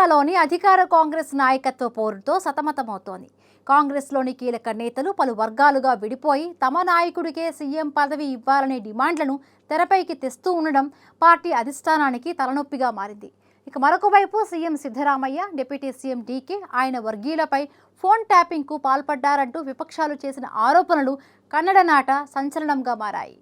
కర్ణాటకలోని అధికార కాంగ్రెస్ నాయకత్వ పోరుతో సతమతమవుతోంది. కాంగ్రెస్లోని కీలక నేతలు పలు వర్గాలుగా విడిపోయి తమ నాయకుడికే సీఎం పదవి ఇవ్వాలనే డిమాండ్లను తెరపైకి తెస్తూ ఉండడం పార్టీ అధిష్టానానికి తలనొప్పిగా మారింది. ఇక మరొక వైపు CM Siddaramaiah, deputy CM DK ఆయన వర్గీయులపై ఫోన్ ట్యాపింగ్కు పాల్పడ్డారంటూ విపక్షాలు చేసిన ఆరోపణలు కన్నడ నాట సంచలనంగా మారాయి.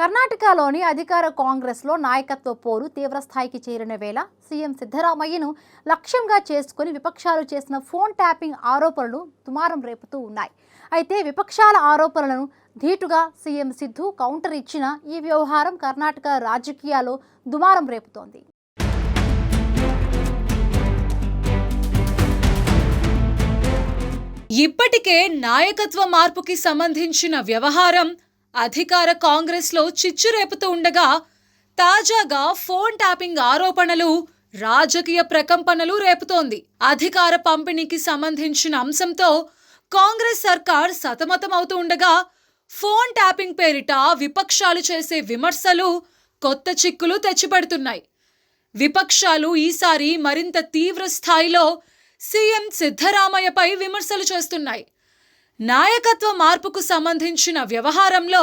కర్ణాటకలోని అధికార కాంగ్రెస్లో నాయకత్వ పోరు తీవ్రస్థాయికి చేరిన వేళ సీఎం సిద్ధరామయ్యను లక్ష్యంగా చేసుకుని విపక్షాలు చేసిన ఫోన్ ట్యాపింగ్ ఆరోపణలు దుమారం రేపుతూ ఉన్నాయి. అయితే విపక్షాల ఆరోపణలను ధీటుగా సీఎం సిద్ధు కౌంటర్ ఇచ్చిన ఈ వ్యవహారం కర్ణాటక రాజకీయాల్లో దుమారం రేపుతోంది. ఇప్పటికే నాయకత్వ మార్పుకి సంబంధించిన వ్యవహారం అధికార కాంగ్రెస్లో చిచ్చు రేపుతూ ఉండగా తాజాగా ఫోన్ ట్యాపింగ్ ఆరోపణలు రాజకీయ ప్రకంపనలు రేపుతోంది. అధికార పంపిణీకి సంబంధించిన అంశంతో కాంగ్రెస్ సర్కార్ సతమతమవుతూ ఉండగా ఫోన్ ట్యాపింగ్ పేరిట విపక్షాలు చేసే విమర్శలు కొత్త చిక్కులు తెచ్చిపెడుతున్నాయి. విపక్షాలు ఈసారి మరింత తీవ్ర స్థాయిలో సీఎం సిద్ధరామయ్యపై విమర్శలు చేస్తున్నాయి. నాయకత్వ మార్పుకు సంబంధించిన వ్యవహారంలో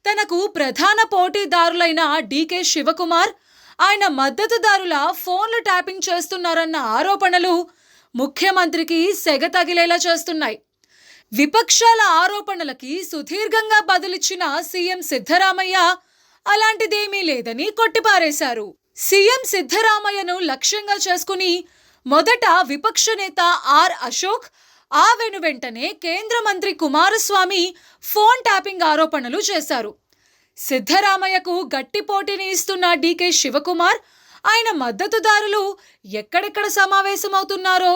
తనకు ప్రధాన పోటీదారులైన డీకే శివకుమార్, ఆయన మద్దతుదారుల ఫోన్లు ట్యాపింగ్ చేస్తున్నారన్న ఆరోపణలు ముఖ్యమంత్రికి సెగ తగిలేలా చేస్తున్నాయి. విపక్షాల ఆరోపణలకి సుదీర్ఘంగా బదులిచ్చిన సీఎం సిద్ధరామయ్య అలాంటిదేమీ లేదని కొట్టిపారేశారు. సీఎం సిద్ధరామయ్యను లక్ష్యంగా చేసుకుని మొదట విపక్ష నేత ఆర్ అశోక్, ఆ వెనువెంటనే కేంద్ర మంత్రి కుమారస్వామి ఫోన్ ట్యాపింగ్ ఆరోపణలు చేశారు. సిద్ధరామయ్యకు గట్టి పోటీని ఇస్తున్న డీకే శివకుమార్, ఆయన మద్దతుదారులు ఎక్కడెక్కడ సమావేశమవుతున్నారో,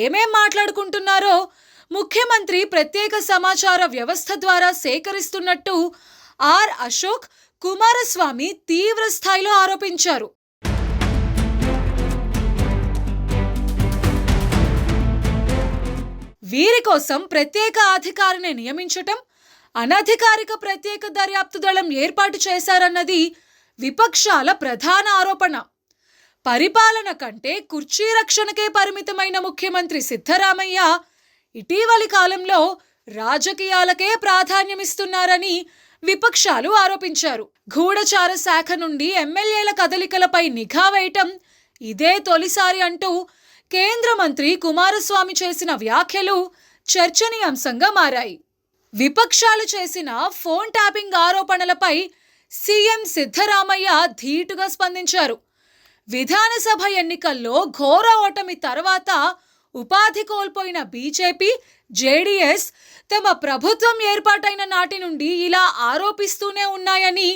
ఏమేం మాట్లాడుకుంటున్నారో ముఖ్యమంత్రి ప్రత్యేక సమాచార వ్యవస్థ ద్వారా సేకరిస్తున్నట్టు ఆర్ అశోక్, కుమారస్వామి తీవ్ర స్థాయిలో ఆరోపించారు. వీరి కోసం ప్రత్యేక అధికారిని నియమించటం, అనధికారిక ప్రత్యేక దర్యాప్తు దళం ఏర్పాటు చేశారన్నది విపక్షాల ప్రధాన ఆరోపణ. పరిపాలన కంటే కుర్చీ రక్షణకే పరిమితమైన ముఖ్యమంత్రి సిద్ధరామయ్య ఇటీవలి కాలంలో రాజకీయాలకే ప్రాధాన్యమిస్తున్నారని విపక్షాలు ఆరోపించారు. గూఢచార శాఖ నుండి ఎమ్మెల్యేల కదలికలపై నిఘా వేయటం ఇదే తొలిసారి అంటూ కేంద్ర మంత్రి కుమారస్వామి చేసిన వ్యాఖ్యలు చర్చనీయాంశంగా మారాయి. విపక్షాలు చేసిన ఫోన్ ట్యాపింగ్ ఆరోపణలపై సీఎం సిద్ధరామయ్య ధీటుగా స్పందించారు. విధానసభ ఎన్నికల్లో ఘోర ఓటమి తర్వాత ఉపాధి కోల్పోయిన బీజేపీ, జేడీఎస్ తమ ప్రభుత్వం ఏర్పాటైన నాటి నుండి ఇలా ఆరోపిస్తూనే ఉన్నాయని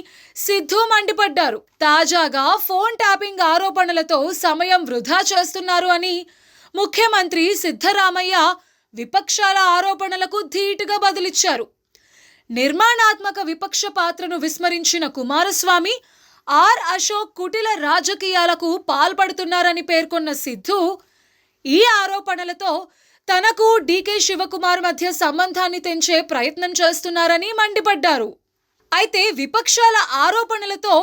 సిద్ధు మండిపడ్డారు. తాజాగా ఫోన్ ట్యాపింగ్ ఆరోపణలతో సమయం వృధా చేస్తున్నారు అని ముఖ్యమంత్రి సిద్ధరామయ్య విపక్షాల ఆరోపణలకు ధీటుగా బదులిచ్చారు. నిర్మాణాత్మక విపక్ష పాత్రను విస్మరించిన కుమారస్వామి, ఆర్ అశోక్ కుటిల రాజకీయాలకు పాల్పడుతున్నారని పేర్కొన్న సిద్ధు ఈ ఆరోపణలతో తనకు డీకే శివకుమార్ మధ్య సంబంధాన్ని తెంచే ప్రయత్నం చేస్తున్నారని మండిపడ్డారు. అయితే విపక్షాల ఆరోపణలతో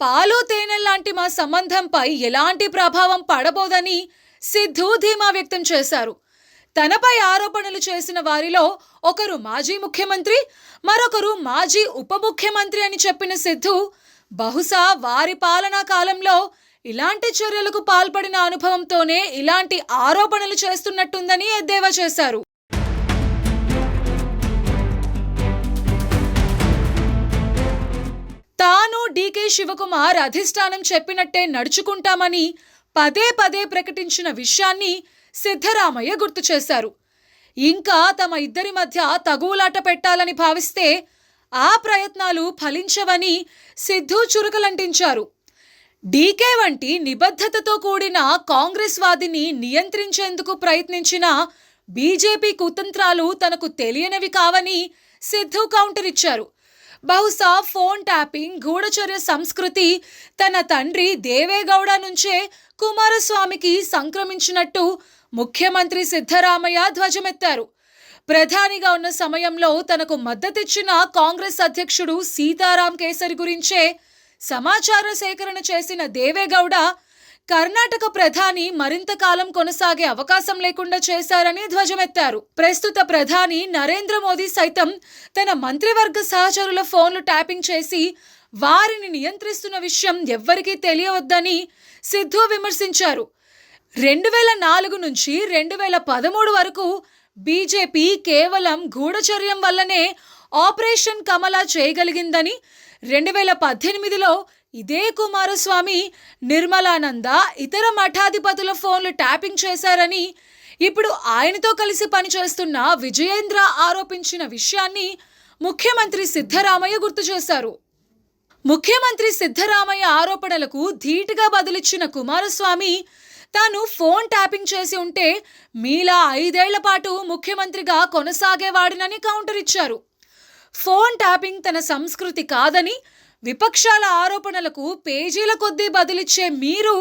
పాలు తేనెల్లాంటి మా సంబంధంపై ఎలాంటి ప్రభావం పడబోదని సిద్ధు ధీమా వ్యక్తం చేశారు. తనపై ఆరోపణలు చేసిన వారిలో ఒకరు మాజీ ముఖ్యమంత్రి, మరొకరు మాజీ ఉప ముఖ్యమంత్రి అని చెప్పిన సిద్ధు బహుశా వారి పాలనా కాలంలో ఇలాంటి చర్యలకు పాల్పడిన అనుభవంతోనే ఇలాంటి ఆరోపణలు చేస్తున్నట్టుందని ఎద్దేవా చేశారు. తాను డీకే శివకుమార్ అధిష్టానం చెప్పినట్టే నడుచుకుంటామని పదే పదే ప్రకటించిన విషయాన్ని సిద్ధరామయ్య గుర్తు చేశారు. ఇంకా తమ ఇద్దరి మధ్య తగువులాట పెట్టాలని భావిస్తే ఆ ప్రయత్నాలు ఫలించవని సిద్ధు చురుకలంటించారు. డీకే వంటి నిబద్ధతతో కూడిన కాంగ్రెస్ వాదిని నియంత్రించేందుకు ప్రయత్నించిన బీజేపీ కుతంత్రాలు తనకు తెలియనివి కావని సిద్ధు కౌంటర్ ఇచ్చారు. బహుశా ఫోన్ ట్యాపింగ్, గూఢచర్య సంస్కృతి తన తండ్రి దేవేగౌడ నుంచే కుమారస్వామికి సంక్రమించినట్టు ముఖ్యమంత్రి సిద్ధరామయ్య ధ్వజమెత్తారు. ప్రధానిగా ఉన్న సమయంలో తనకు మద్దతిచ్చిన కాంగ్రెస్ అధ్యక్షుడు సీతారాం కేసరి గురించే సమాచార సేకరణ చేసిన దేవేగౌడ కర్ణాటక ప్రధాని మరింత కాలం కొనసాగే అవకాశం లేకుండా చేశారని ధ్వజమెత్తారు. ప్రస్తుత ప్రధాని నరేంద్ర మోదీ సైతం తన మంత్రివర్గ సహచరుల ఫోన్లు ట్యాపింగ్ చేసి వారిని నియంత్రిస్తున్న విషయం ఎవ్వరికీ తెలియవద్దని సిద్ధు విమర్శించారు. 2004 నుంచి 2013 వరకు బీజేపీ కేవలం గూఢచర్యం వల్లనే ఆపరేషన్ కమల చేయగలిగిందని, 2018లో ఇదే కుమారస్వామి, నిర్మలానంద, ఇతర మఠాధిపతుల ఫోన్లు ట్యాపింగ్ చేశారని, ఇప్పుడు ఆయనతో కలిసి పనిచేస్తున్న విజయేంద్ర ఆరోపించిన విషయాన్ని ముఖ్యమంత్రి సిద్ధరామయ్య గుర్తు చేశారు. ముఖ్యమంత్రి సిద్ధరామయ్య ఆరోపణలకు ధీటుగా బదులిచ్చిన కుమారస్వామి, తాను ఫోన్ ట్యాపింగ్ చేసి ఉంటే మీలా 5 ఏళ్ల పాటు ముఖ్యమంత్రిగా కొనసాగేవాడినని కౌంటర్ ఇచ్చారు. ఫోన్ ట్యాపింగ్ తన సంస్కృతి కాదని, విపక్షాల ఆరోపణలకు పేజీల కొద్దీ బదులిచ్చే మీరు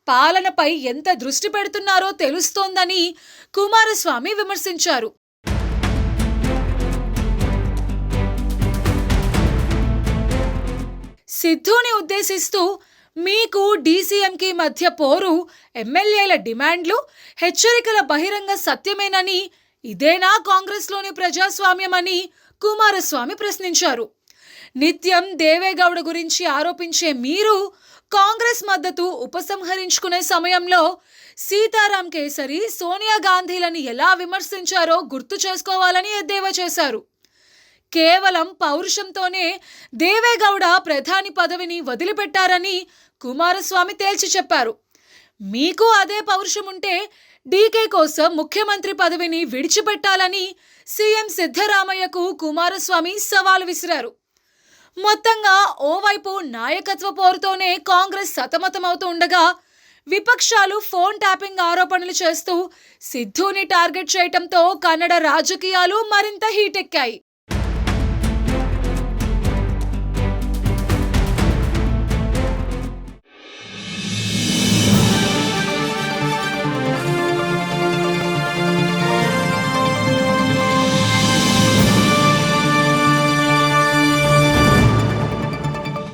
పాలనపై ఎంత దృష్టి పెడుతున్నారో తెలుస్తోందని కుమారస్వామి విమర్శించారు. సిద్ధుని ఉద్దేశిస్తూ, మీకు డీసీఎంకి మధ్య పోరు, ఎమ్మెల్యేల డిమాండ్లు, హెచ్చరికల బహిరంగ సత్యమేనని, ఇదేనా కాంగ్రెస్లోని ప్రజాస్వామ్యమని కుమారస్వామి ప్రశ్నించారు. నిత్యం దేవేగౌడ గురించి ఆరోపించే మీరు కాంగ్రెస్ మద్దతు ఉపసంహరించుకునే సమయంలో సీతారాం కేసరి, సోనియా గాంధీలను ఎలా విమర్శించారో గుర్తు చేసుకోవాలని ఎద్దేవా చేశారు. కేవలం పౌరుషంతోనే దేవేగౌడ ప్రధాని పదవిని వదిలిపెట్టారని కుమారస్వామి తేల్చి చెప్పారు. మీకు అదే పౌరుషం ఉంటే డీకే కోసం ముఖ్యమంత్రి పదవిని విడిచిపెట్టాలని సీఎం సిద్ధరామయ్యకు కుమారస్వామి సవాలు విసిరారు. మొత్తంగా ఓవైపు నాయకత్వ పోరుతోనే కాంగ్రెస్ సతమతమవుతూ ఉండగా, విపక్షాలు ఫోన్ ట్యాపింగ్ ఆరోపణలు చేస్తూ సిద్ధుని టార్గెట్ చేయటంతో కన్నడ రాజకీయాలు మరింత హీటెక్కాయి.